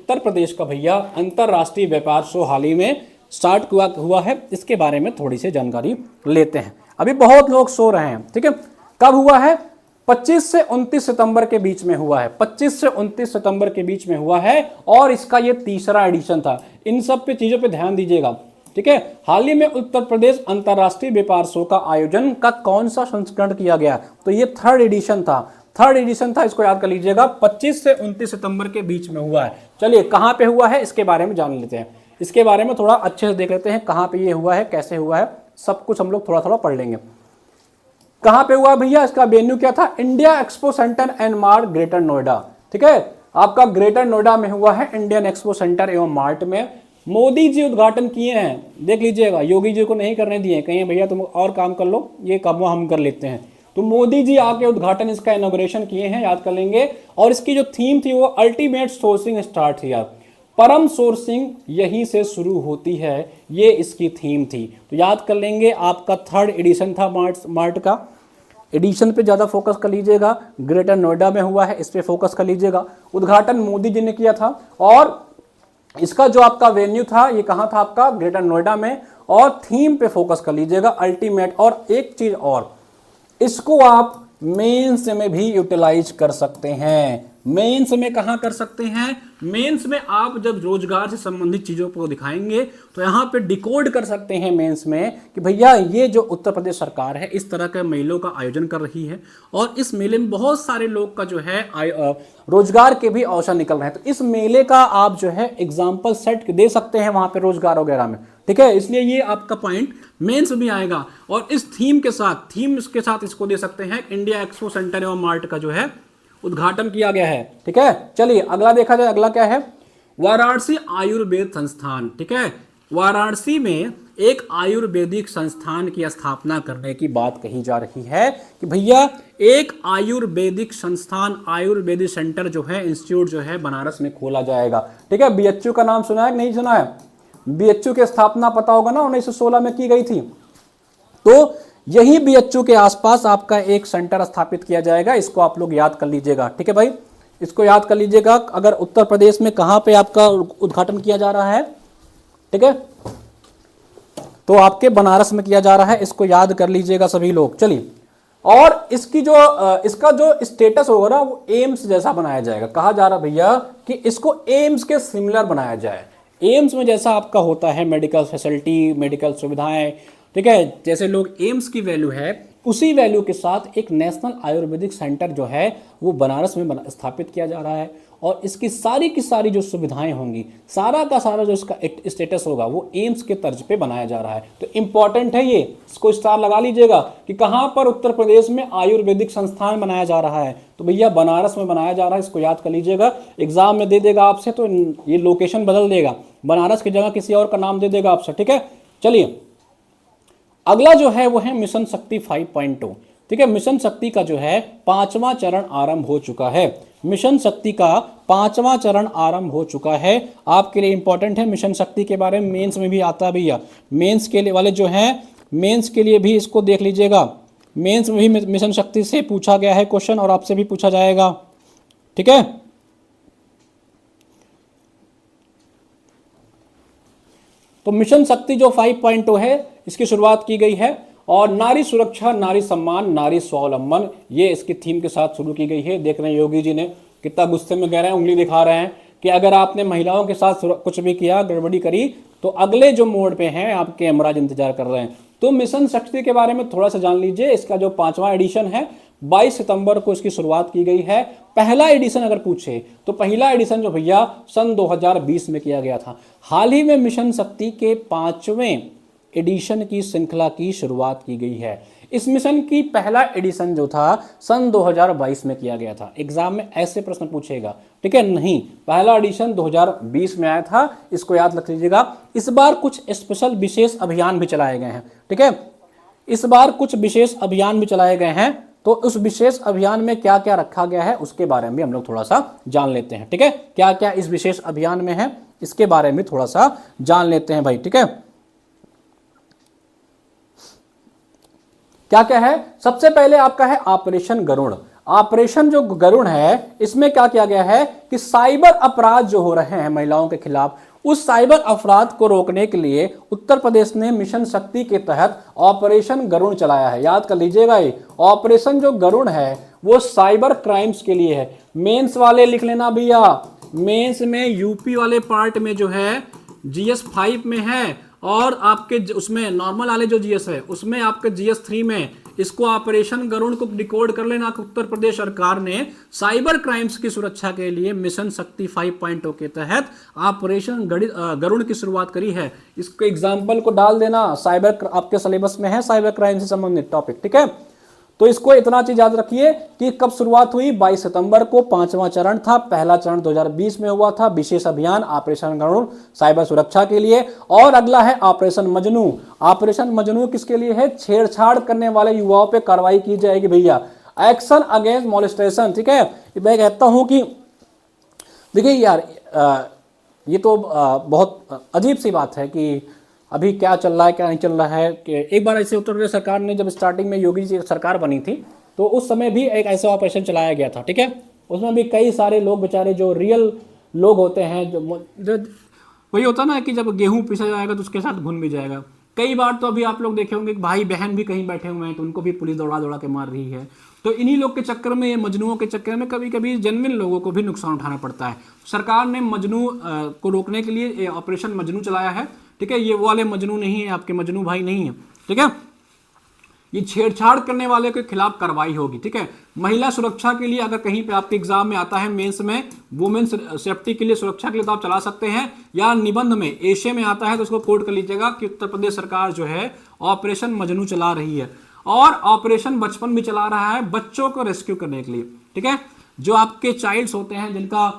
उत्तर प्रदेश का भैया अंतरराष्ट्रीय व्यापार शो हाल ही में स्टार्ट हुआ है, इसके बारे में थोड़ी सी जानकारी लेते हैं। अभी बहुत लोग सो रहे हैं, ठीक है। कब हुआ है? 25 से 29 सितंबर के बीच में हुआ है। 25 से 29 सितंबर के बीच में हुआ है और इसका ये तीसरा एडिशन था। इन सब पे चीजों पे ध्यान दीजिएगा, ठीक है। हाल ही में उत्तर प्रदेश अंतरराष्ट्रीय व्यापार शो का आयोजन का कौन सा संस्करण किया गया? तो ये थर्ड एडिशन था, इसको याद कर लीजिएगा। 25 से 29 सितंबर के बीच में हुआ है। चलिए कहां पे हुआ है इसके बारे में जान लेते हैं। इसके बारे में थोड़ा अच्छे से देख लेते हैं, कहां पे ये हुआ है, कैसे हुआ है, सब कुछ हम लोग थोड़ा थोड़ा पढ़ लेंगे। कहां पे हुआ भैया? इसका वेन्यू क्या था? India expo centre and mart, greater Noida, ठीक है। आपका ग्रेटर नोएडा में हुआ है, इंडियन एक्सपो सेंटर एवं मार्ट में। मोदी जी उद्घाटन किए हैं, देख लीजिएगा। योगी जी को नहीं करने दिए, कहीं भैया तुम और काम कर लो, ये काम हम कर लेते हैं। तो मोदी जी आके उद्घाटन, इसका इनॉग्रेशन किए हैं, याद कर लेंगे। और इसकी जो थीम थी वो अल्टीमेट सोर्सिंग स्टार्ट थी यार, परम सोर्सिंग यहीं से शुरू होती है, ये इसकी थीम थी। तो याद कर लेंगे, आपका थर्ड एडिशन था मार्ट का। एडिशन पे ज़्यादा फोकस कर लीजिएगा। ग्रेटर नोएडा में हुआ है, इस पे फोकस कर लीजिएगा। उद्घाटन मोदी जी ने किया था और इसका जो आपका वेन्यू था ये कहाँ था? आपका ग्रेटर नोएडा में। और थीम पे फोकस कर लीजिएगा, अल्टीमेट। और एक चीज और, इसको आप मेंस में भी यूटिलाइज कर सकते हैं। मेंस में कहां कर सकते हैं? मेंस में आप जब रोजगार से संबंधित चीजों को दिखाएंगे तो यहां पे डिकोड कर सकते हैं मेंस में कि भैया ये जो उत्तर प्रदेश सरकार है इस तरह के मेलों का आयोजन कर रही है और इस मेले में बहुत सारे लोग का जो है रोजगार के भी अवसर निकल रहे हैं। तो इस मेले का आप जो है एग्जाम्पल सेट दे सकते हैं वहां पे रोजगार वगैरह में, ठीक है। इसलिए ये आपका पॉइंट मेंस में आएगा। और इस थीम के साथ इसको दे सकते हैं, इंडिया एक्सपो सेंटर एवं मार्ट का जो है उद्घाटन किया गया है, ठीक है। चलिए अगला देखा जाए, अगला क्या है? वाराणसी आयुर्वेद संस्थान, ठीक है। वाराणसी में एक आयुर्वेदिक संस्थान की स्थापना करने की बात कही जा रही है कि भैया एक आयुर्वेदिक संस्थान, आयुर्वेदिक सेंटर जो है, इंस्टीट्यूट जो है बनारस में खोला जाएगा, ठीक है। बीएचयू का नाम सुना है कि नहीं सुना है? बीएचयू की स्थापना पता होगा ना, 1916 में की गई थी। तो यही बीएचयू के आसपास आपका एक सेंटर स्थापित किया जाएगा, इसको आप लोग याद कर लीजिएगा, ठीक है भाई। इसको याद कर लीजिएगा। अगर उत्तर प्रदेश में कहां पे आपका उद्घाटन किया जा रहा है, ठीक है, तो आपके बनारस में किया जा रहा है, इसको याद कर लीजिएगा सभी लोग। चलिए, और इसका जो स्टेटस होगा ना वो एम्स जैसा बनाया जाएगा। कहा जा रहा भैया कि इसको एम्स के सिमिलर बनाया जाए। एम्स में जैसा आपका होता है मेडिकल फैसिलिटी, मेडिकल सुविधाएं, ठीक है, जैसे लोग एम्स की वैल्यू है उसी वैल्यू के साथ एक नेशनल आयुर्वेदिक सेंटर जो है वो बनारस में स्थापित किया जा रहा है। और इसकी सारी की सारी जो सुविधाएं होंगी, सारा का सारा जो इसका स्टेटस होगा वो एम्स के तर्ज पे बनाया जा रहा है। तो इंपॉर्टेंट है ये, इसको स्टार लगा लीजिएगा कि कहां पर उत्तर प्रदेश में आयुर्वेदिक संस्थान बनाया जा रहा है। तो भैया बनारस में बनाया जा रहा है, इसको याद कर लीजिएगा। एग्जाम में दे देगा आपसे तो ये लोकेशन बदल देगा, बनारस की जगह किसी और का नाम दे देगा आपसे, ठीक है। चलिए अगला जो है वो है मिशन शक्ति 5.2, ठीक है। मिशन शक्ति का जो है 5वां चरण आरंभ हो चुका है। मिशन शक्ति का 5वां चरण आरंभ हो चुका है। आपके लिए इंपॉर्टेंट है, मिशन शक्ति के बारे में मेंस में भी आता है भैया। मेंस के लिए वाले जो है, मेंस के लिए भी इसको देख लीजिएगा। मेंस में भी मिशन शक्ति से पूछा गया है क्वेश्चन और आपसे भी पूछा जाएगा, ठीक है। तो मिशन शक्ति जो 5.2 है इसकी शुरुआत की गई है और नारी सुरक्षा, नारी सम्मान, नारी स्वावलंबन, ये इसकी थीम के साथ शुरू की गई है। देख रहे हैं योगी जी ने कितना गुस्से में कह रहे हैं, उंगली दिखा रहे हैं कि अगर आपने महिलाओं के साथ कुछ भी किया, गड़बड़ी करी, तो अगले जो मोड पे हैं आपके यमराज इंतजार कर रहे हैं। तो मिशन शक्ति के बारे में थोड़ा सा जान लीजिए। इसका जो 5वां एडिशन है 22 सितंबर को इसकी शुरुआत की गई है। पहला एडिशन अगर पूछे तो पहला एडिशन जो भैया सन 2020 में किया गया था। हाल ही में मिशन शक्ति के 5वें एडिशन की श्रृंखला की शुरुआत की गई है। इस मिशन की पहला एडिशन जो था सन 2022 में किया गया था। एग्जाम में ऐसे प्रश्न पूछेगा, ठीक है। नहीं, पहला एडिशन 2020 में आया था, इसको याद रख लीजिएगा। इस बार कुछ स्पेशल विशेष अभियान भी चलाए गए हैं, ठीक है। इस बार कुछ विशेष अभियान भी चलाए गए हैं। तो उस विशेष अभियान में क्या क्या रखा गया है उसके बारे में भी हम लोग थोड़ा सा जान लेते हैं, ठीक है। क्या क्या इस विशेष अभियान में है इसके बारे में थोड़ा सा जान लेते हैं भाई, ठीक है। क्या क्या है? सबसे पहले आपका है ऑपरेशन गरुड़। ऑपरेशन जो गरुण है इसमें क्या किया गया है कि साइबर अपराध जो हो रहे हैं महिलाओं के खिलाफ, उस साइबर अपराध को रोकने के लिए उत्तर प्रदेश ने मिशन शक्ति के तहत ऑपरेशन गरुण चलाया है। याद कर लीजिएगा, ये ऑपरेशन जो गरुण है वो साइबर क्राइम्स के लिए है। मेंस वाले लिख लेना भैया, मेंस में यूपी वाले पार्ट में जो है GS 5 में है, और आपके उसमें नॉर्मल वाले जो GS है उसमें आपके GS 3 में इसको ऑपरेशन गरुण को डिकोड कर लेना कि उत्तर प्रदेश सरकार ने साइबर क्राइम्स की सुरक्षा के लिए मिशन शक्ति 5.0 के तहत ऑपरेशन गरुण की शुरुआत करी है। इसको एग्जाम्पल को डाल देना, साइबर आपके सिलेबस में है साइबर क्राइम से संबंधित टॉपिक, ठीक है। तो इसको इतना चीज याद रखिए कि कब शुरुआत हुई, 22 सितंबर को 5वां चरण था। पहला चरण 2020 में हुआ था, विशेष अभियान ऑपरेशन गरुण साइबर सुरक्षा के लिए। और अगला है ऑपरेशन मजनू। ऑपरेशन मजनू किसके लिए है? छेड़छाड़ करने वाले युवाओं पे कार्रवाई की जाएगी भैया, एक्शन अगेंस्ट मोलेस्टेशन, ठीक है। मैं कहता हूं कि देखिए यार, ये तो बहुत अजीब सी बात है कि अभी क्या चल रहा है क्या नहीं चल रहा है। कि एक बार ऐसे उत्तर प्रदेश सरकार ने जब स्टार्टिंग में योगी जी सरकार बनी थी तो उस समय भी एक ऐसा ऑपरेशन चलाया गया था, ठीक है। उसमें भी कई सारे लोग बेचारे जो रियल लोग होते हैं, जो वही होता ना कि जब गेहूं पीसा जाएगा तो उसके साथ घुन भी जाएगा। कई बार तो अभी आप लोग देखे होंगे कि भाई बहन भी कहीं बैठे हुए हैं तो उनको भी पुलिस दौड़ा दौड़ा के मार रही है। तो इन्हीं लोग के चक्कर में, ये मजनुओं के चक्कर में कभी कभी जेन्युइन लोगों को भी नुकसान उठाना पड़ता है। सरकार ने मजनू को रोकने के लिए ऑपरेशन मजनू चलाया है, ठीक है। ये वो वाले मजनू नहीं है, आपके मजनू भाई नहीं है, ठीक है। ये छेड़छाड़ करने वाले के खिलाफ कार्रवाई होगी, ठीक है। महिला सुरक्षा के लिए अगर कहीं पे आपके एग्जाम में आता है, मेंस में वुमेन सेफ्टी के लिए, सुरक्षा के लिए तो आप चला सकते हैं, या निबंध में एशे में आता है तो उसको कोट कर लीजिएगा कि उत्तर प्रदेश सरकार जो है ऑपरेशन मजनू चला रही है। और ऑपरेशन बचपन भी चला रहा है बच्चों को रेस्क्यू करने के लिए, ठीक है। जो आपके चाइल्ड्स होते हैं जिनका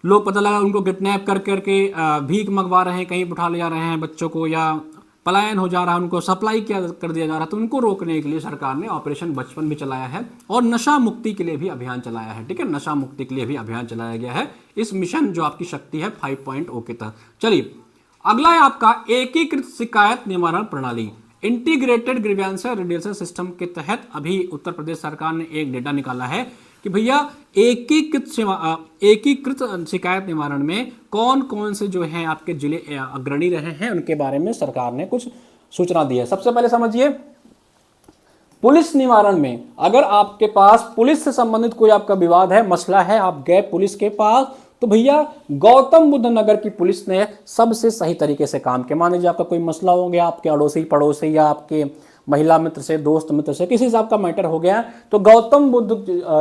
लोग पता लगा उनको किडनैप कर करके भीख मंगवा रहे हैं, कहीं उठा ले जा रहे हैं बच्चों को, या पलायन हो जा रहा है, उनको सप्लाई किया कर दिया जा रहा है, तो उनको रोकने के लिए सरकार ने ऑपरेशन बचपन भी चलाया है। और नशा मुक्ति के लिए भी अभियान चलाया है, ठीक है। नशा मुक्ति के लिए भी अभियान चलाया गया है इस मिशन जो आपकी शक्ति है 5.0 के तहत। चलिए अगला है आपका एकीकृत शिकायत निवारण प्रणाली, इंटीग्रेटेड ग्रीवेंस रिड्यूसल सिस्टम के तहत अभी उत्तर प्रदेश सरकार ने एक डेटा निकाला है कि भैया एकीकृत शिकायत निवारण में कौन कौन से जो है आपके जिले अग्रणी रहे हैं, उनके बारे में सरकार ने कुछ सूचना दी है। सबसे पहले समझिए, पुलिस निवारण में अगर आपके पास पुलिस से संबंधित कोई आपका विवाद है, मसला है, आप गए पुलिस के पास, तो भैया गौतम बुद्ध नगर की पुलिस ने सबसे सही तरीके से काम किया। मान लीजिए आपका कोई मसला हो गया आपके अड़ोसी पड़ोसी या आपके महिला मित्र से, दोस्त मित्र से, किसी से आपका मैटर हो गया, तो गौतम बुद्ध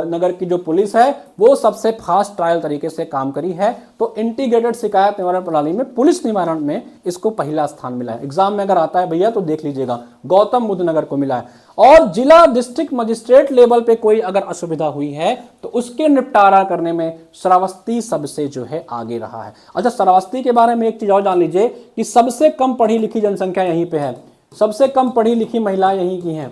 नगर की जो पुलिस है वो सबसे फास्ट ट्रायल तरीके से काम करी है। तो इंटीग्रेटेड शिकायत निवारण प्रणाली में पुलिस निवारण में इसको पहला स्थान मिला है। एग्जाम में अगर आता है भैया तो देख लीजिएगा, गौतम बुद्ध नगर को मिला है। और जिला डिस्ट्रिक्ट मजिस्ट्रेट लेवल पे कोई अगर असुविधा हुई है तो उसके निपटारा करने में श्रावस्ती सबसे जो है आगे रहा है। अच्छा, श्रावस्ती के बारे में एक चीज और जान लीजिए कि सबसे कम पढ़ी लिखी जनसंख्या यहीं पे है, सबसे कम पढ़ी लिखी महिला यहीं की हैं।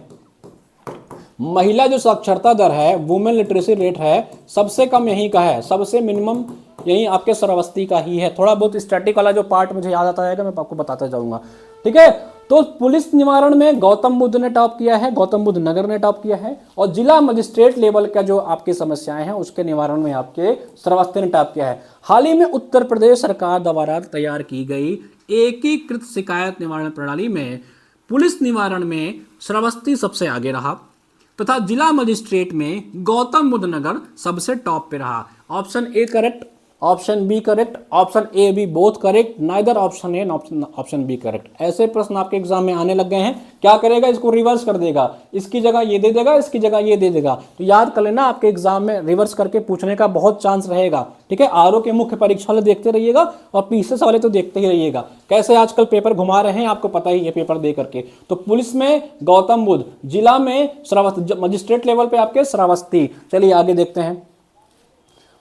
महिला जो साक्षरता दर है, वुमेन लिटरेसी रेट है, सबसे कम यहीं का है, सबसे मिनिमम यहीं आपके श्रावस्ती का ही है। थोड़ा बहुत स्टैटिक वाला जो पार्ट मुझे याद आता है मैं आपको बताता जाऊंगा, ठीक है। तो पुलिस निवारण में गौतम बुद्ध ने टॉप किया है, गौतम बुद्ध नगर ने टॉप किया है। और जिला मजिस्ट्रेट लेवल का जो आपकी समस्याएं हैं उसके निवारण में आपके श्रावस्ती ने टॉप किया है। हाल ही में उत्तर प्रदेश सरकार द्वारा तैयार की गई एकीकृत शिकायत निवारण प्रणाली में पुलिस निवारण में श्रावस्ती सबसे आगे रहा तथा जिला मजिस्ट्रेट में गौतम बुद्ध नगर सबसे टॉप पे रहा। Option A correct, option B correct, option A B both correct, neither option A option B correct. ऐसे प्रश्न आपके एग्जाम में आने लग गए हैं। क्या करेगा, इसको रिवर्स कर देगा, इसकी जगह ये दे देगा, इसकी जगह ये दे देगा। तो याद कर लेना, आपके एग्जाम में रिवर्स करके पूछने का बहुत चांस रहेगा, ठीक है। आरओ के मुख्य परीक्षा वाले देखते रहिएगा और पीसीएस वाले तो देखते ही रहिएगा। कैसे आजकल पेपर घुमा रहे हैं आपको पता ही है पेपर दे करके। तो पुलिस में गौतम बुद्ध, जिला में श्रावस्ती, मजिस्ट्रेट लेवल पे आपके श्रावस्ती। चलिए आगे देखते हैं।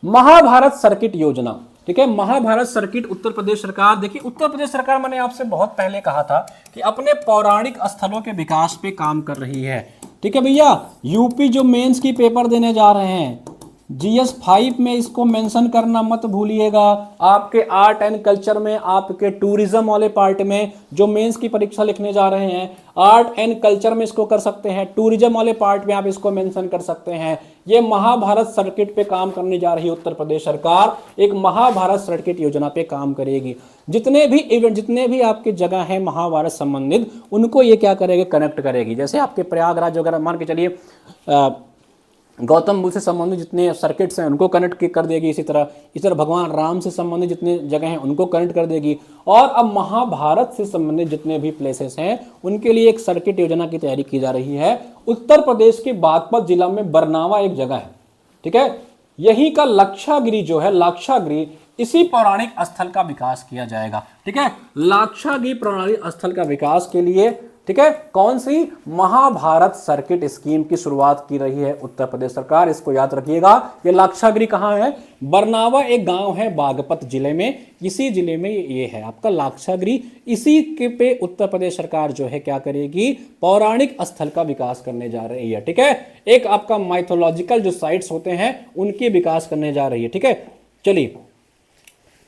महाभारत सर्किट योजना, ठीक है। महाभारत सर्किट उत्तर प्रदेश सरकार, देखिए उत्तर प्रदेश सरकार मैंने आपसे बहुत पहले कहा था कि अपने पौराणिक स्थलों के विकास पे काम कर रही है, ठीक है भैया। यूपी जो मेंस की पेपर देने जा रहे हैं, GS 5 में इसको मेंशन करना मत भूलिएगा। आपके आर्ट एंड कल्चर में, आपके टूरिज्म वाले पार्ट में जो मेंस की परीक्षा लिखने जा रहे हैं, आर्ट एंड कल्चर में इसको कर सकते हैं, टूरिज्म वाले पार्ट में आप इसको मेंशन कर सकते हैं। ये महाभारत सर्किट पे काम करने जा रही है उत्तर प्रदेश सरकार, एक महाभारत सर्किट योजना पे काम करेगी। जितने भी इवेंट, जितने भी आपकी जगह है महाभारत संबंधित, उनको ये क्या करेगी, कनेक्ट करेगी। जैसे आपके प्रयागराज वगैरह मान के चलिए, गौतम बुद्ध से संबंधित जितने सर्किट्स हैं उनको कनेक्ट कर देगी। इसी तरह भगवान राम से संबंधित जितने जगह हैं उनको कनेक्ट कर देगी। और अब महाभारत से संबंधित जितने भी प्लेसेस हैं उनके लिए एक सर्किट योजना की तैयारी की जा रही है। उत्तर प्रदेश के बागपत जिला में बरनावा एक जगह है, ठीक है, यही का लाक्षागिरी जो है, लाक्षागिरी, इसी पौराणिक स्थल का विकास किया जाएगा। ठीक है, लाक्षागिरी पौराणिक स्थल का विकास के लिए, ठीक है, कौन सी महाभारत सर्किट स्कीम की शुरुआत की रही है उत्तर प्रदेश सरकार। इसको याद रखिएगा। ये लाक्षागिरी कहाँ है, बरनावा एक गांव है बागपत जिले में, इसी जिले में ये है आपका लाक्षागिरी। इसी के पे उत्तर प्रदेश सरकार जो है क्या करेगी, पौराणिक स्थल का विकास करने जा रही है। ठीक है, एक आपका माइथोलॉजिकल जो साइट्स होते हैं उनकी विकास करने जा रही है। ठीक है, चलिए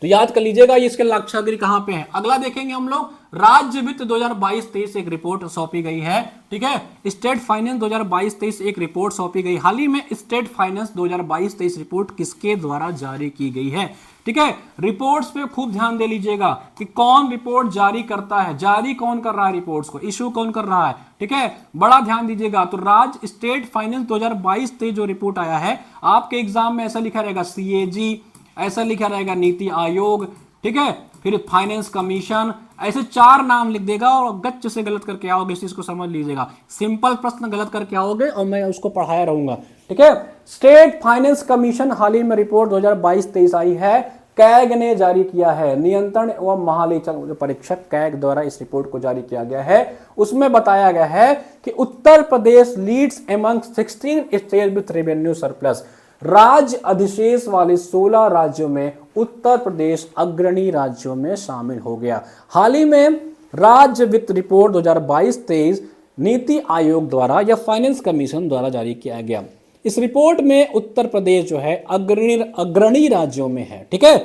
तो याद कर लीजिएगा इसके लाक्षागिरी कहां पे है। अगला देखेंगे हम लोग, राज्य वित्त 2022-23 एक रिपोर्ट सौंपी गई है। ठीक है, स्टेट फाइनेंस 2022-23 एक रिपोर्ट सौंपी गई। हाल ही में स्टेट फाइनेंस 2022-23 रिपोर्ट किसके द्वारा जारी की गई है। ठीक है, रिपोर्ट्स पे खूब ध्यान दे लीजिएगा कि कौन रिपोर्ट जारी करता है, जारी कौन कर रहा है, रिपोर्ट्स को इशू कौन कर रहा है। ठीक है, बड़ा ध्यान दीजिएगा। तो राज्य स्टेट फाइनेंस 2022-23 जो रिपोर्ट आया है, आपके एग्जाम में ऐसा लिखा रहेगा CAG, ऐसा लिखा रहेगा नीति आयोग, ठीक है, फिर फाइनेंस कमीशन, ऐसे 4 नाम लिख देगा और गच्च से गलत करके आओगे, इस चीज को समझ लीजिएगा। सिंपल प्रश्न गलत करके आओगे और मैं उसको पढ़ाया रहूंगा। ठीक है, स्टेट फाइनेंस कमीशन हाल ही में रिपोर्ट 2022-23 आई है, कैग ने जारी किया है, नियंत्रण एवं महालेखा परीक्षक कैग द्वारा इस रिपोर्ट को जारी किया गया है। उसमें बताया गया है कि Uttar Pradesh leads among 16 state with revenue surplus. राज्य अधिशेष वाले 16 राज्यों में उत्तर प्रदेश अग्रणी राज्यों में शामिल हो गया। हाल ही में राज्य वित्त रिपोर्ट 2022-23 नीति आयोग द्वारा या फाइनेंस कमीशन द्वारा जारी किया गया। इस रिपोर्ट में उत्तर प्रदेश जो है अग्रणी राज्यों में है। ठीक है,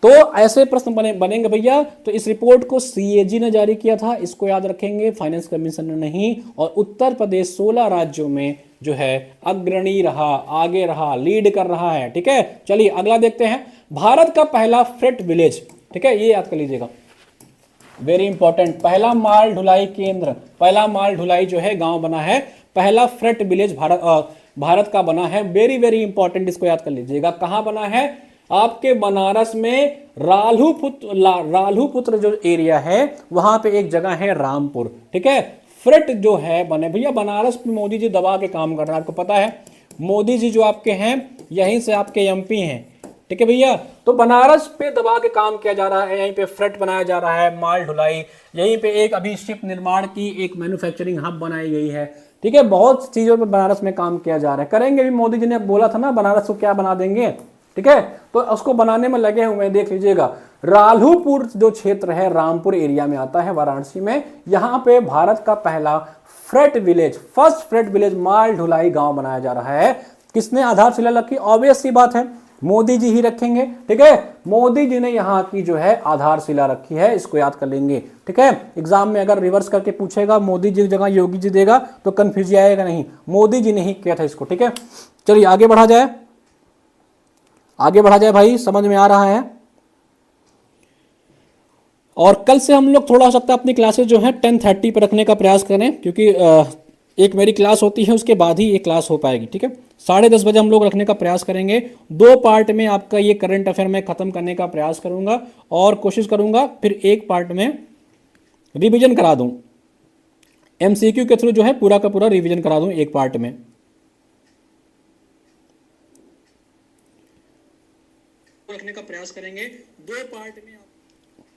तो ऐसे प्रश्न बनेंगे भैया। तो इस रिपोर्ट को CAG ने जारी किया था, इसको याद रखेंगे, फाइनेंस कमीशन ने नहीं। और उत्तर प्रदेश 16 राज्यों में जो है अग्रणी रहा, आगे रहा, लीड कर रहा है। ठीक है, चलिए अगला देखते हैं। भारत का पहला फ्रेट विलेज, ठीक है, ये याद कर लीजिएगा, वेरी इंपॉर्टेंट। पहला माल ढुलाई केंद्र, पहला माल ढुलाई जो है गांव बना है, पहला फ्रेट विलेज भारत का बना है। वेरी वेरी इंपॉर्टेंट, इसको याद कर लीजिएगा। कहां बना है, आपके बनारस में रालूपुत्र जो एरिया है वहां पे एक जगह है रामपुर। ठीक है, फ्रेट जो है बने भैया बनारस में, मोदी जी दबा के काम कर रहे हैं, आपको पता है। मोदी जी जो आपके हैं यहीं से आपके MP हैं। ठीक है भैया, तो बनारस पे दबा के काम किया जा रहा है, यहीं पे फ्रेट बनाया जा रहा है, माल ढुलाई, यहीं पे एक अभी शिप निर्माण की एक मैन्युफैक्चरिंग हब बनाई गई है। ठीक है, बहुत चीजों पे बनारस में काम किया जा रहा है, करेंगे भी। मोदी जी ने बोला था ना बनारस को क्या बना देंगे। ठीक है, तो उसको बनाने में लगे हुए हैं, देख लीजिएगा। रालूपुर जो क्षेत्र है रामपुर एरिया में आता है वाराणसी में, यहां पे भारत का पहला freight village, first freight village माल ढुलाई गांव बनाया जा रहा है। किसने आधारशिला रखी, ऑब्वियस सी बात है, मोदी जी ही रखेंगे। ठीक है, मोदी जी ने यहाँ की जो है आधारशिला रखी है, इसको याद कर लेंगे। ठीक है, एग्जाम में अगर रिवर्स करके पूछेगा, मोदी जी की जगह योगी जी देगा तो कंफ्यूज आएगा नहीं, मोदी जी ने ही किया था इसको। ठीक है, चलिए आगे बढ़ा जाए, आगे बढ़ा जाए भाई, समझ में आ रहा है। और कल से हम लोग थोड़ा सकता अपनी क्लासेस जो है 10:30 पर रखने का प्रयास करें, क्योंकि एक मेरी क्लास होती है उसके बाद ही ये क्लास हो पाएगी। ठीक है, 10:30 बजे हम लोग रखने का प्रयास करेंगे। 2 पार्ट में आपका ये करंट अफेयर में खत्म करने का प्रयास करूंगा और कोशिश करूंगा फिर एक पार्ट में रिवीजन करा दूं, MCQ के थ्रू जो है पूरा का पूरा रिवीजन करा दूं एक पार्ट में। रखने का प्रयास करेंगे 2 पार्ट में।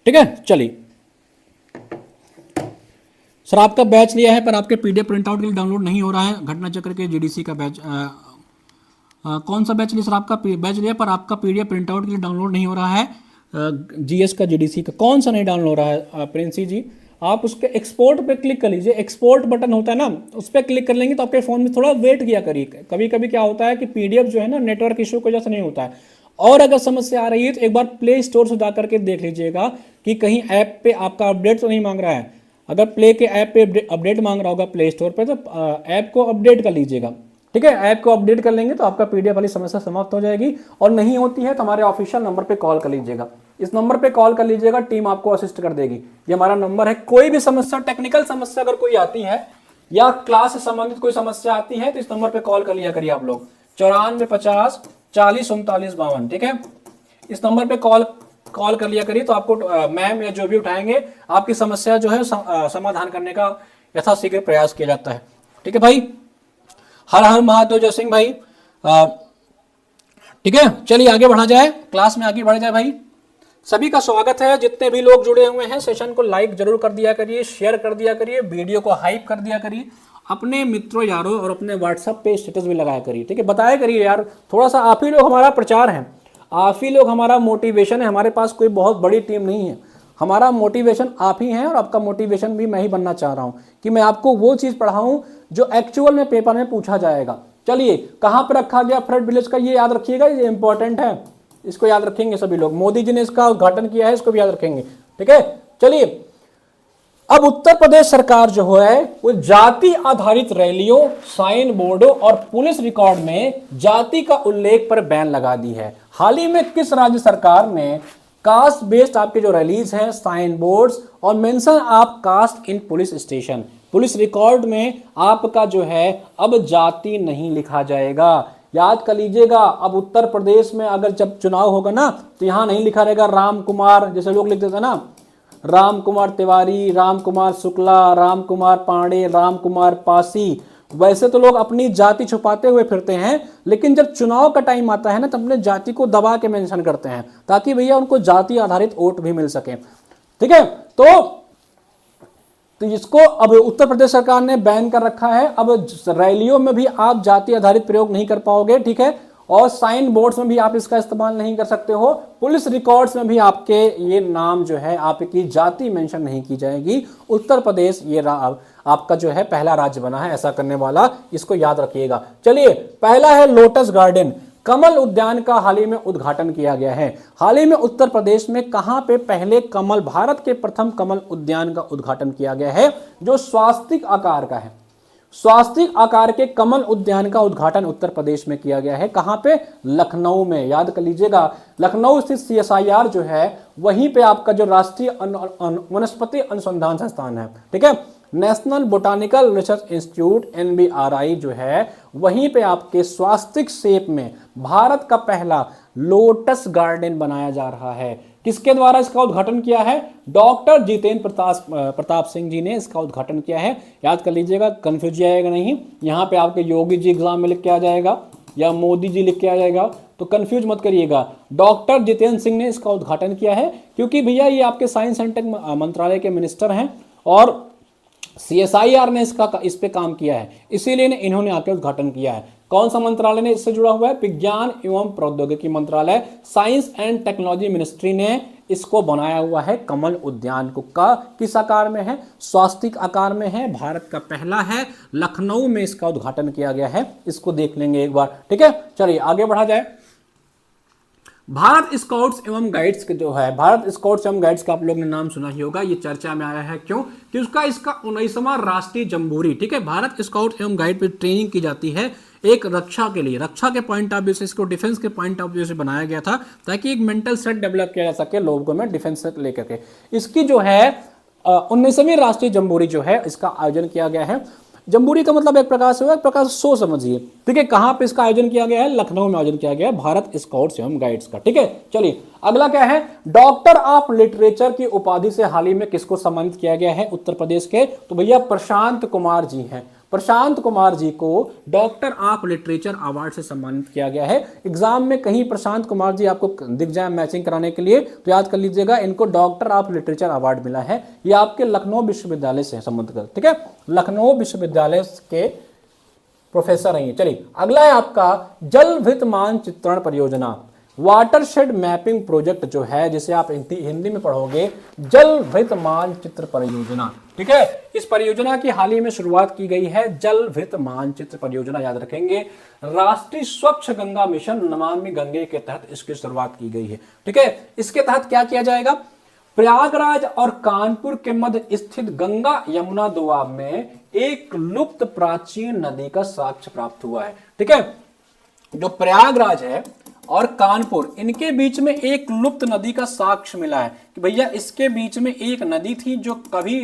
ठीक है, चलिए सर आपका बैच लिया है पर आपके PDF प्रिंट आउट के लिए डाउनलोड नहीं हो रहा है। घटना चक्र के GDC का बैच, कौन सा बैच लिया सर, आपका बैच लिया पर आपका PDF प्रिंट आउट के लिए डाउनलोड नहीं हो रहा है। GS का GDC का कौन सा नहीं डाउनलोड हो रहा है प्रिंसी जी, आप उसके एक्सपोर्ट पे क्लिक कर लीजिए, एक्सपोर्ट बटन होता है ना, उस पर क्लिक कर लेंगे तो आपके फ़ोन में थोड़ा वेट किया करिए। कभी कभी क्या होता है कि पीडीएफ जो है ना नेटवर्क इशू की वजह से नहीं होता है। और अगर समस्या आ रही है तो एक बार प्ले स्टोर से जा करके देख लीजिएगा कि कहीं ऐप पे आपका अपडेट तो नहीं मांग रहा है। अगर प्ले के ऐप पे अपडेट मांग रहा होगा प्ले स्टोर पे तो ऐप को अपडेट कर लीजिएगा, ठीक है। ऐप को अपडेट कर लेंगे तो आपका पीडीएफ वाली समस्या समाप्त हो जाएगी। और नहीं होती है तो हमारे ऑफिशियल नंबर पे कॉल कर लीजिएगा, इस नंबर पे कॉल कर लीजिएगा, टीम आपको असिस्ट कर देगी। ये हमारा नंबर है। कोई भी समस्या, टेक्निकल समस्या अगर कोई आती है या क्लास से संबंधित कोई समस्या आती है तो इस नंबर पे कॉल कर लिया करिए आप लोग, 9450 40 39 52, ठीक है। इस नंबर पे कॉल कर लिया करिए तो आपको मैम या जो भी उठाएंगे आपकी समस्या जो है समाधान करने का यथाशीघ्र प्रयास किया जाता है, ठीक है भाई। हर हर महादेव जय सिंह भाई, ठीक है। चलिए आगे बढ़ा जाए, क्लास में आगे बढ़ा जाए भाई। सभी का स्वागत है, जितने भी लोग जुड़े हुए हैं सेशन को लाइक जरूर कर दिया करिए, शेयर कर दिया करिए, वीडियो को हाइप कर दिया करिए, अपने मित्रों यारों और अपने व्हाट्सएप पे स्टेटस भी लगाया करिए, ठीक है। बताया करिए यार, थोड़ा सा आप ही लोग हमारा प्रचार है, आप ही लोग हमारा मोटिवेशन है। हमारे पास कोई बहुत बड़ी टीम नहीं है, हमारा मोटिवेशन आप ही हैं और आपका मोटिवेशन भी मैं ही बनना चाह रहा हूं कि मैं आपको वो चीज़ पढ़ाऊं जो एक्चुअल में पेपर में पूछा जाएगा। चलिए, कहाँ पर रखा गया फ्लड विलेज का, ये याद रखिएगा, ये इंपॉर्टेंट है, इसको याद रखेंगे सभी लोग। मोदी जी ने इसका उद्घाटन किया है, इसको भी याद रखेंगे, ठीक है। चलिए, अब उत्तर प्रदेश सरकार जो है वो जाति आधारित रैलियों, साइन बोर्डों और पुलिस रिकॉर्ड में जाति का उल्लेख पर बैन लगा दी है। हाल ही में किस राज्य सरकार ने कास्ट बेस्ड आपके जो रैलीज हैं, साइन बोर्ड्स और mention of caste in police station, police record में आपका जो है अब जाति नहीं लिखा जाएगा। याद कर लीजिएगा, अब उत्तर प्रदेश में अगर जब चुनाव होगा ना तो यहां नहीं लिखा रहेगा राम कुमार, जैसे लोग लिखते थे ना, राम कुमार तिवारी, राम कुमार शुक्ला, राम कुमार पांडे, राम कुमार पासी। वैसे तो लोग अपनी जाति छुपाते हुए फिरते हैं, लेकिन जब चुनाव का टाइम आता है ना तब अपने जाति को दबा के मेंशन करते हैं ताकि भैया उनको जाति आधारित वोट भी मिल सके, ठीक है। तो इसको अब उत्तर प्रदेश सरकार ने बैन कर रखा है। अब रैलियों में भी आप जाति आधारित प्रयोग नहीं कर पाओगे, ठीक है। और साइन बोर्ड्स में भी आप इसका इस्तेमाल नहीं कर सकते हो। पुलिस रिकॉर्ड्स में भी आपके ये नाम जो है, आपकी जाति मेंशन नहीं की जाएगी। उत्तर प्रदेश ये आपका जो है पहला राज्य बना है ऐसा करने वाला, इसको याद रखिएगा। चलिए, पहला है लोटस गार्डन, कमल उद्यान का हाल ही में उद्घाटन किया गया है। हाल ही में उत्तर प्रदेश में कहां पे पहले कमल, भारत के प्रथम कमल उद्यान का उद्घाटन किया गया है जो स्वास्तिक आकार का है। स्वास्तिक आकार के कमल उद्यान का उद्घाटन उत्तर प्रदेश में किया गया है। कहां पे? लखनऊ में। याद कर लीजिएगा, लखनऊ स्थित CSIR जो है वहीं पे आपका जो राष्ट्रीय वनस्पति अनुसंधान संस्थान है, ठीक है, national botanical research institute NBRI जो है वहीं पे आपके स्वास्तिक शेप में भारत का पहला लोटस गार्डन बनाया जा रहा है। किसके द्वारा इसका उद्घाटन किया है? डॉक्टर जितेंद्र प्रताप सिंह जी ने इसका उद्घाटन किया है। याद कर लीजिएगा, कंफ्यूज आएगा नहीं, यहाँ पे आपके योगी जी एग्जाम में लिख के आ जाएगा या मोदी जी लिख के आ जाएगा, तो कंफ्यूज मत करिएगा। डॉक्टर जितेंद्र सिंह ने इसका उद्घाटन किया है क्योंकि भैया ये आपके साइंस एंड टेक मंत्रालय के मिनिस्टर हैं और CSIR ने इस पे काम किया है, इसीलिए इन्होंने आके उद्घाटन किया है। कौन सा मंत्रालय ने इससे जुड़ा हुआ है? विज्ञान एवं प्रौद्योगिकी मंत्रालय, साइंस एंड टेक्नोलॉजी मिनिस्ट्री ने इसको बनाया हुआ है। कमल उद्यान को का किस आकार में है? स्वास्तिक आकार में है, भारत का पहला है, लखनऊ में इसका उद्घाटन किया गया है। इसको देख लेंगे एक बार, ठीक है। चलिए आगे बढ़ा जाए। भारत स्काउट्स एवं गाइड्स के जो है, भारत स्काउट्स एवं गाइड्स का आप लोग ने नाम सुना ही होगा, ये चर्चा में आया है। क्यों? कि इसका 19वां राष्ट्रीय जम्बूरी, ठीक है, भारत स्काउट एवं गाइड पे ट्रेनिंग की जाती है एक रक्षा के लिए, रक्षा के पॉइंट ऑफ व्यू से, इसको डिफेंस के पॉइंट ऑफ व्यू से बनाया गया था ताकि एक मेंटल सेट डेवलप किया जा सके लोगों में डिफेंस से लेकर के। इसकी जो है 19वीं राष्ट्रीय जम्बूरी जो है इसका आयोजन किया गया है। जम्बूरी का मतलब एक प्रकार से हुआ, एक प्रकार से शो समझिए, ठीक है। कहां पे इसका आयोजन किया गया है? लखनऊ में आयोजन किया गया है भारत स्काउट्स एवं गाइड्स का, ठीक है। चलिए अगला क्या है? डॉक्टर ऑफ लिटरेचर की उपाधि से हाल ही में किसको सम्मानित किया गया है उत्तर प्रदेश के? तो भैया प्रशांत कुमार जी हैं। प्रशांत कुमार जी को डॉक्टर ऑफ लिटरेचर अवार्ड से सम्मानित किया गया है। एग्जाम में कहीं प्रशांत कुमार जी आपको दिख जाए मैचिंग कराने के लिए तो याद कर लीजिएगा, इनको डॉक्टर ऑफ लिटरेचर अवार्ड मिला है। ये आपके लखनऊ विश्वविद्यालय से संबंध कर, ठीक है, लखनऊ विश्वविद्यालय के प्रोफेसर हैं। चलिए अगला है आपका जल वृत्त मानचित्रण परियोजना। वाटरशेड मैपिंग प्रोजेक्ट जो है, जिसे आप हिंदी में पढ़ोगे जल वृत्त मानचित्र परियोजना, ठीक है। इस परियोजना की हाल ही में शुरुआत की गई है, जल वृत्त मानचित्र परियोजना, याद रखेंगे। राष्ट्रीय स्वच्छ गंगा मिशन नमामि गंगे के तहत इसकी शुरुआत की गई है, ठीक है। इसके तहत क्या किया जाएगा, प्रयागराज और कानपुर के मध्य स्थित गंगा यमुना दोआब में एक लुप्त प्राचीन नदी का साक्ष्य प्राप्त हुआ है, ठीक है। जो प्रयागराज है और कानपुर, इनके बीच में एक लुप्त नदी का साक्ष्य मिला है कि भैया इसके बीच में एक नदी थी जो कभी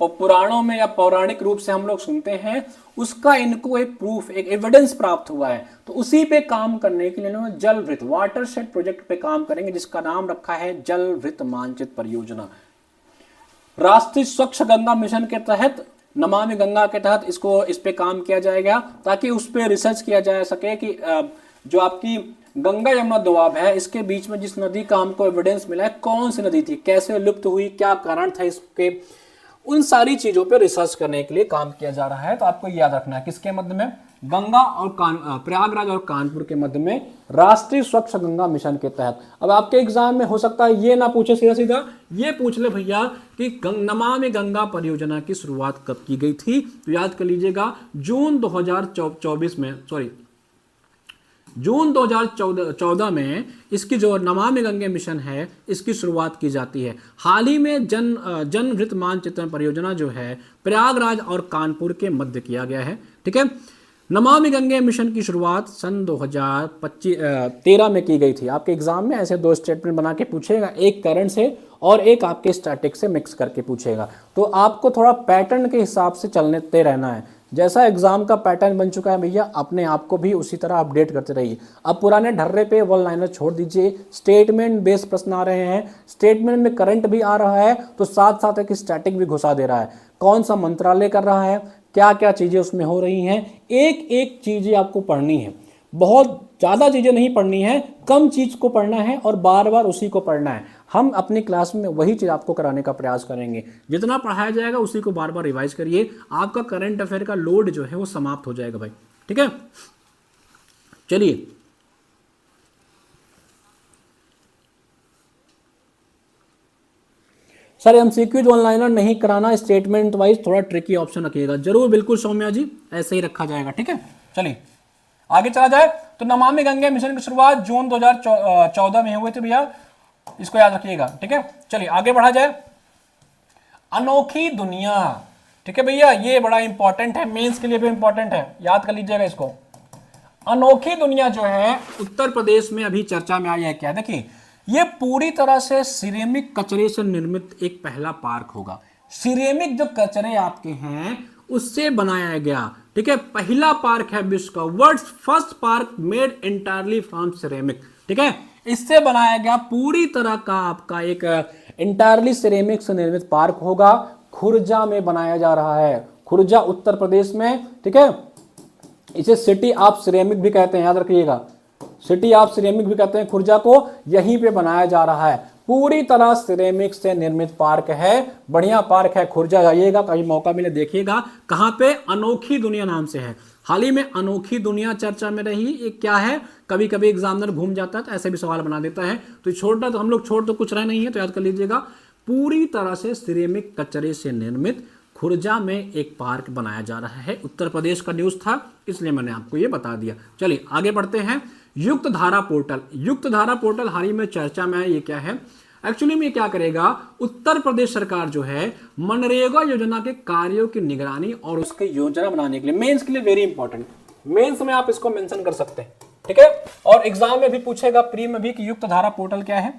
पुराणों में या पौराणिक रूप से हम लोग सुनते हैं, उसका इनको एक प्रूफ, एक एविडेंस प्राप्त हुआ है। तो उसी पे काम करने के लिए इन्होंने जल वृत्त वाटरशेड प्रोजेक्ट पे काम करेंगे, जिसका नाम रखा है जल वृत्त मानचित्र परियोजना। राष्ट्रीय स्वच्छ गंगा मिशन के तहत, नमामि गंगा के तहत इस पे काम किया जाएगा, ताकि उस पे रिसर्च किया जा सके कि जो आपकी गंगा यमुना दोआब है, इसके बीच में जिस नदी का हमको एविडेंस मिला है, कौन सी नदी थी, कैसे लुप्त हुई, क्या कारण था इसके, उन सारी चीजों पे रिसर्च करने के लिए काम किया जा रहा है। तो आपको याद रखना है किसके मध्य में, गंगा और प्रयागराज और कानपुर के मध्य में राष्ट्रीय स्वच्छ गंगा मिशन के तहत। अब आपके एग्जाम में हो सकता है ये ना पूछे सीधा सीधा, ये पूछ ले भैया कि नमामि गंगा परियोजना की शुरुआत कब की गई थी। तो याद कर लीजिएगा जून 2014 में इसकी जो नमामि गंगे मिशन है, इसकी शुरुआत की जाती है। हाल ही में जन वृत्त मानचित्रण परियोजना जो है प्रयागराज और कानपुर के मध्य किया गया है, ठीक है। नमामि गंगे मिशन की शुरुआत सन 2013 में की गई थी। आपके एग्जाम में ऐसे दो स्टेटमेंट बना के पूछेगा, एक करंट से और एक आपके स्टैटिक से मिक्स करके पूछेगा। तो आपको थोड़ा पैटर्न के हिसाब से चलते रहना है। जैसा एग्जाम का पैटर्न बन चुका है भैया, अपने आप को भी उसी तरह अपडेट करते रहिए। अब पुराने ढर्रे पे वन लाइनर छोड़ दीजिए, स्टेटमेंट बेस्ड प्रश्न आ रहे हैं, स्टेटमेंट में करंट भी आ रहा है तो साथ साथ एक स्टैटिक भी घुसा दे रहा है। कौन सा मंत्रालय कर रहा है, क्या क्या चीजें उसमें हो रही हैं, एक एक चीजें आपको पढ़नी है। बहुत ज़्यादा चीज़ें नहीं पढ़नी है, कम चीज़ को पढ़ना है और बार बार उसी को पढ़ना है। हम अपनी क्लास में वही चीज़ आपको कराने का प्रयास करेंगे। जितना पढ़ाया जाएगा उसी को बार बार रिवाइज करिए, आपका करंट अफेयर का लोड जो है वो समाप्त हो जाएगा भाई, ठीक है। चलिए सर, एमसीक्यूज ऑनलाइनर नहीं कराना, स्टेटमेंट वाइज थोड़ा ट्रिकी ऑप्शन रखिएगा। जरूर, बिल्कुल सौम्या जी, ऐसे ही रखा जाएगा, ठीक है। चलिए आगे चला जाए। तो नमामि गंगे मिशन की शुरुआत जून 2014 में हुई थी भैया, इसको याद रखिएगा, ठीक है। चलिए आगे बढ़ा जाए। अनोखी दुनिया, ठीक है भैया, ये बड़ा इंपॉर्टेंट है, मेंस के लिए भी इंपॉर्टेंट है, याद कर लीजिएगा इसको। अनोखी दुनिया जो है उत्तर प्रदेश में अभी चर्चा में आई है। क्या, देखिए ये पूरी तरह से सिरेमिक कचरे से निर्मित एक पहला पार्क होगा। सिरेमिक जो कचरे आपके हैं उससे बनाया गया, ठीक है, पहला पार्क है विश्व का, world's first park made entirely from ceramic, ठीक है। इससे बनाया गया पूरी तरह का आपका एक एंटायरली सिरेमिक से निर्मित पार्क होगा। खुर्जा में बनाया जा रहा है, खुर्जा उत्तर प्रदेश में, ठीक है। इसे सिटी ऑफ सिरेमिक भी कहते हैं, याद रखिएगा, सिटी ऑफ सिरेमिक भी कहते हैं खुर्जा को। यहीं पे बनाया जा रहा है, पूरी तरह सिरेमिक से निर्मित पार्क है, बढ़िया पार्क है। खुर्जा जाइएगा, कहीं मौका मिले देखिएगा। कहां पे, अनोखी दुनिया नाम से है। हाल ही में अनोखी दुनिया चर्चा में रही। ये क्या है, कभी कभी एग्जामिनर घूम जाता है तो ऐसे भी सवाल बना देता है, तो छोड़ना तो हम लोग छोड़ तो कुछ रहे नहीं है, तो याद कर लीजिएगा। पूरी तरह से सिरेमिक कचरे से निर्मित खुर्जा में एक पार्क बनाया जा रहा है। उत्तर प्रदेश का न्यूज था, इसलिए मैंने आपको ये बता दिया। चलिए आगे बढ़ते हैं। युक्त धारा पोर्टल, युक्त धारा पोर्टल हाल ही में चर्चा में है। ये क्या है, एक्चुअली में क्या करेगा, उत्तर प्रदेश सरकार जो है मनरेगा योजना के कार्यों की निगरानी और उसकी योजना बनाने के लिए, मेंस के लिए वेरी इंपॉर्टेंट, मेंस में आप इसको मेंशन कर सकते हैं, ठीक है। और एग्जाम में भी पूछेगा, प्री में भी, कि युक्त धारा पोर्टल क्या है।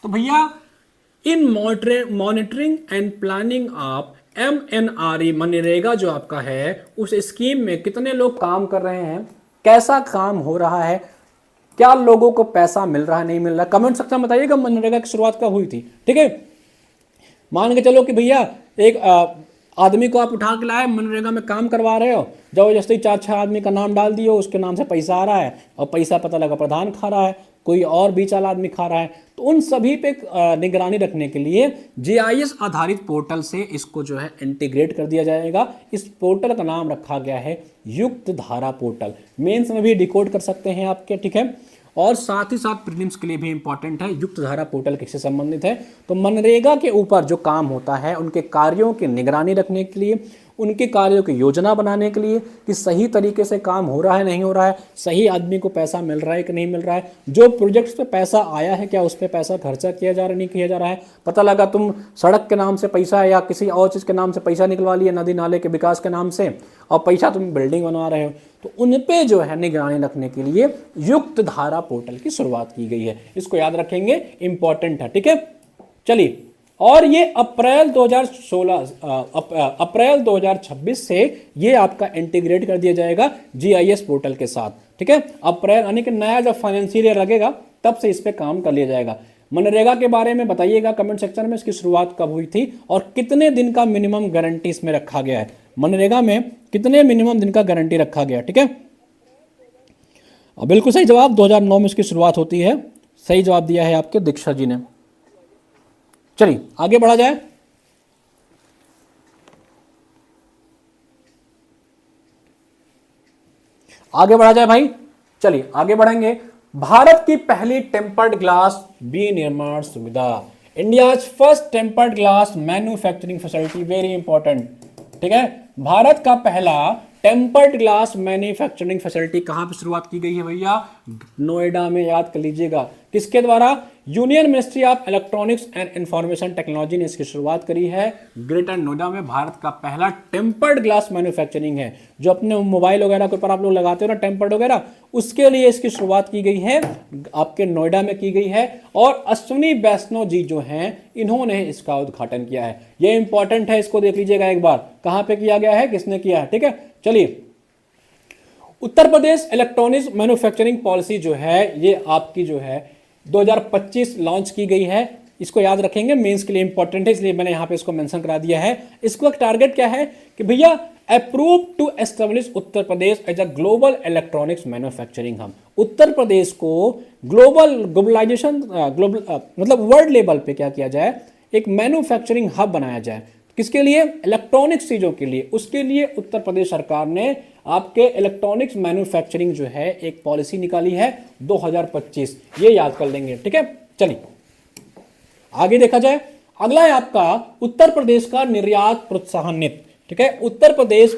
तो भैया इन monitoring and planning of MNRE, MNREGA जो आपका है, उस स्कीम में कितने लोग काम कर रहे हैं, कैसा काम हो रहा है, क्या लोगों को पैसा मिल रहा है, नहीं मिल रहा, कमेंट सेक्शन में बताइएगा। मनरेगा की शुरुआत कब हुई थी, ठीक है। मान के चलो कि भैया एक आदमी को आप उठा के लाए, मनरेगा में काम करवा रहे हो, जबरदस्ती 4-6 आदमी का नाम डाल दिए, उसके नाम से पैसा आ रहा है और पैसा पता लगा प्रधान खा रहा है, कोई और 20 वाला आदमी खा रहा है। तो उन सभी पे निगरानी रखने के लिए GIS आधारित पोर्टल से इसको जो है इंटीग्रेट कर दिया जाएगा। इस पोर्टल का नाम रखा गया है युक्त धारा पोर्टल। मेंस में भी डिकोड कर सकते हैं आपके, ठीक है। और साथ ही साथ प्रीलिम्स के लिए भी इंपॉर्टेंट है। युक्त धारा पोर्टल किससे संबंधित है? तो मनरेगा के ऊपर जो काम होता है उनके कार्यों की निगरानी रखने के लिए, उनके कार्यों की योजना बनाने के लिए कि सही तरीके से काम हो रहा है नहीं हो रहा है, सही आदमी को पैसा मिल रहा है कि नहीं मिल रहा है, जो प्रोजेक्ट्स पे पैसा आया है क्या उस पर पैसा खर्चा किया जा रहा नहीं किया जा रहा है। पता लगा तुम सड़क के नाम से पैसा या किसी और चीज़ के नाम से पैसा निकलवा लिए, नदी नाले के विकास के नाम से, और पैसा तुम बिल्डिंग बनवा रहे हो, तो उन पे जो है निगरानी रखने के लिए युक्त धारा पोर्टल की शुरुआत की गई है। इसको याद रखेंगे, इंपॉर्टेंट है। ठीक है, चलिए, और ये अप्रैल 2026 से ये आपका इंटीग्रेट कर दिया जाएगा GIS पोर्टल के साथ। ठीक है, अप्रैल यानी कि नया जब फाइनेंशियल ईयर लगेगा तब से इस पे काम कर लिया जाएगा। मनरेगा के बारे में बताइएगा कमेंट सेक्शन में, इसकी शुरुआत कब हुई थी और कितने दिन का मिनिमम गारंटी इसमें रखा गया है। मनरेगा में कितने मिनिमम दिन का गारंटी रखा गया? ठीक है, बिल्कुल सही जवाब, 2009 में इसकी शुरुआत होती है। सही जवाब दिया है आपके दीक्षा जी ने। चलिए आगे बढ़ा जाए। आगे बढ़ा जाए भाई, चलिए आगे बढ़ेंगे। भारत की पहली टेम्पर्ड ग्लास विनिर्माण सुविधा, India's first tempered glass manufacturing facility, very important. ठीक है, भारत का पहला टेम्पर्ड ग्लास मैन्युफैक्चरिंग फैसिलिटी कहां पे शुरुआत की गई है भैया? नोएडा में, याद कर लीजिएगा। किसके द्वारा? Union ministry of electronics and information technology ने इसकी शुरुआत करी है। ग्रेटर नोएडा में भारत का पहला टेम्पर्ड ग्लास मैन्युफैक्चरिंग है, जो अपने मोबाइल वगैरह के ऊपर आप लोग लगाते हो ना टेम्पर्ड वगैरह, उसके लिए इसकी शुरुआत की गई है, आपके नोएडा में की गई है। और अश्विनी वैष्णव जी जो हैं इन्होंने इसका उद्घाटन किया है। ये इंपॉर्टेंट है, इसको देख लीजिएगा एक बार, कहां पे किया गया है, किसने किया है। ठीक है, चलिए, Uttar Pradesh electronics manufacturing policy जो है ये आपकी जो है 2025 लॉन्च की गई है। इसको याद रखेंगे, मेंस के लिए इंपॉर्टेंट है, इसलिए मैंने यहां पे इसको मेंशन करा दिया है। इसको एक टारगेट क्या है कि भैया approve to establish Uttar Pradesh as a global electronics manufacturing hub. Uttar Pradesh को ग्लोबलाइजेशन मतलब वर्ल्ड लेवल पे क्या किया जाए, एक मैन्युफैक्चरिंग हब बनाया जाए। किसके लिए? इलेक्ट्रॉनिक्स चीजों के लिए। उसके लिए उत्तर प्रदेश सरकार ने आपके इलेक्ट्रॉनिक्स मैन्युफैक्चरिंग जो है एक पॉलिसी निकाली है 2025, ये याद कर लेंगे। ठीक है, चलिए आगे देखा जाए। अगला है आपका उत्तर प्रदेश का निर्यात प्रोत्साहन नीति। ठीक है, Uttar Pradesh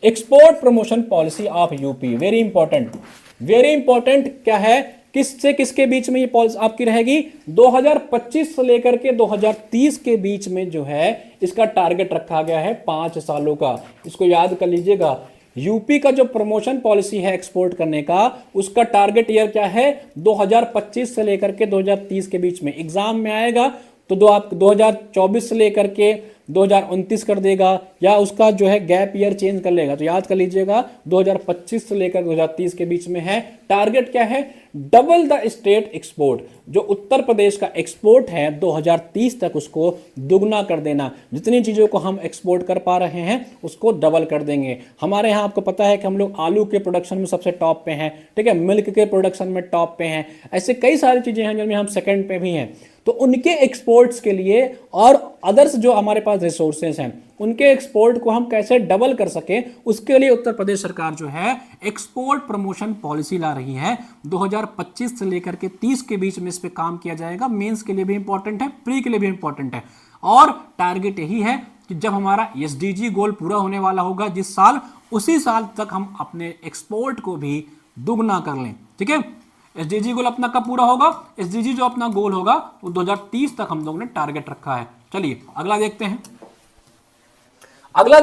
export promotion policy of UP, very important, very important. क्या है, किससे किसके बीच में ये पॉलिसी आपकी रहेगी? 2025 से लेकर के 2030 के बीच में जो है इसका टारगेट रखा गया है 5 सालों का। इसको याद कर लीजिएगा। यूपी का जो प्रमोशन पॉलिसी है एक्सपोर्ट करने का, उसका टारगेट ईयर क्या है? 2025 से लेकर के 2030 के बीच में। एग्जाम में आएगा तो 2024 से लेकर के 2029 कर देगा, या उसका जो है गैप ईयर चेंज कर लेगा। तो याद कर लीजिएगा 2025 से लेकर 2030 के बीच में है। टारगेट क्या है? Double the state export. जो उत्तर प्रदेश का एक्सपोर्ट है 2030 तक उसको दुगना कर देना। जितनी चीज़ों को हम एक्सपोर्ट कर पा रहे हैं उसको डबल कर देंगे। हमारे यहाँ आपको पता है कि हम लोग आलू के प्रोडक्शन में सबसे टॉप पे हैं। ठीक है, मिल्क के प्रोडक्शन में टॉप पे हैं। ऐसे कई सारी चीज़ें हैं जिनमें हम सेकंड पे भी हैं। तो उनके एक्सपोर्ट्स के लिए और अदर्स जो हमारे पास रिसोर्सेज हैं उनके एक्सपोर्ट को हम कैसे डबल कर सके, उसके लिए उत्तर प्रदेश सरकार जो है एक्सपोर्ट प्रमोशन पॉलिसी ला रही है। 2025 से लेकर के 30 के बीच में इस पे काम किया जाएगा। मेंस के लिए भी इंपॉर्टेंट है, प्री के लिए भी इंपॉर्टेंट है। और टारगेट यही है कि जब हमारा एसडीजी गोल पूरा होने वाला होगा जिस साल, उसी साल तक हम अपने एक्सपोर्ट को भी दुगना कर लें। ठीक है, एसडीजी गोल अपना कब पूरा होगा? एसडीजी जो अपना गोल होगा वो 2030 तक हम लोगों ने टारगेट रखा है। चलिए अगला देखते हैं। अगला